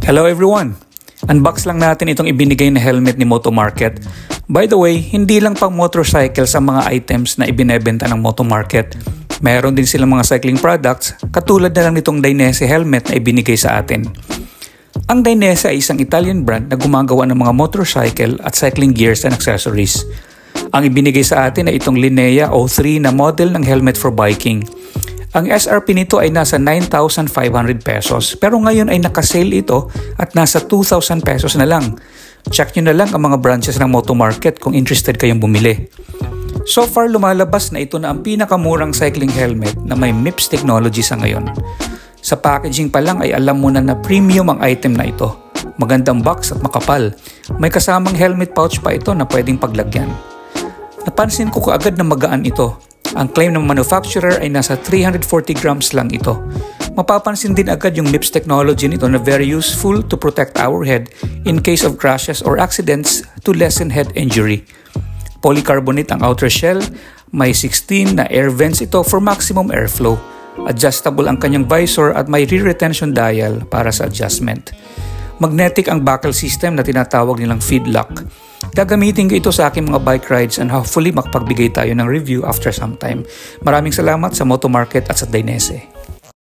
Hello everyone! Unbox lang natin itong ibinigay na helmet ni Motomarket. By the way, hindi lang pang motorcycle sa mga items na ibinebenta ng Motomarket. Meron din silang mga cycling products katulad na lang nitong Dainese helmet na ibinigay sa atin. Ang Dainese ay isang Italian brand na gumagawa ng mga motorcycle at cycling gears and accessories. Ang ibinigay sa atin ay itong Linea 03 na model ng helmet for biking. Ang SRP nito ay nasa 9,500 pesos pero ngayon ay nakasale ito at nasa 2,000 pesos na lang. Check nyo na lang ang mga branches ng Motomarket kung interested kayong bumili. So far lumalabas na ito na ang pinakamurang cycling helmet na may MIPS technology sa ngayon. Sa packaging pa lang ay alam mo na premium ang item na ito. Magandang box at makapal. May kasamang helmet pouch pa ito na pwedeng paglagyan. Napansin ko kaagad na magaan ito. Ang claim ng manufacturer ay nasa 340 grams lang ito. Mapapansin din agad yung MIPS technology nito na very useful to protect our head in case of crashes or accidents to lessen head injury. Polycarbonate ang outer shell, may 16 na air vents ito for maximum airflow. Adjustable ang kanyang visor at may rear retention dial para sa adjustment. Magnetic ang buckle system na tinatawag nilang feed lock. Gagamitin ko ito sa aking mga bike rides and hopefully makapagbigay tayo ng review after some time. Maraming salamat sa Motomarket at sa Dainese.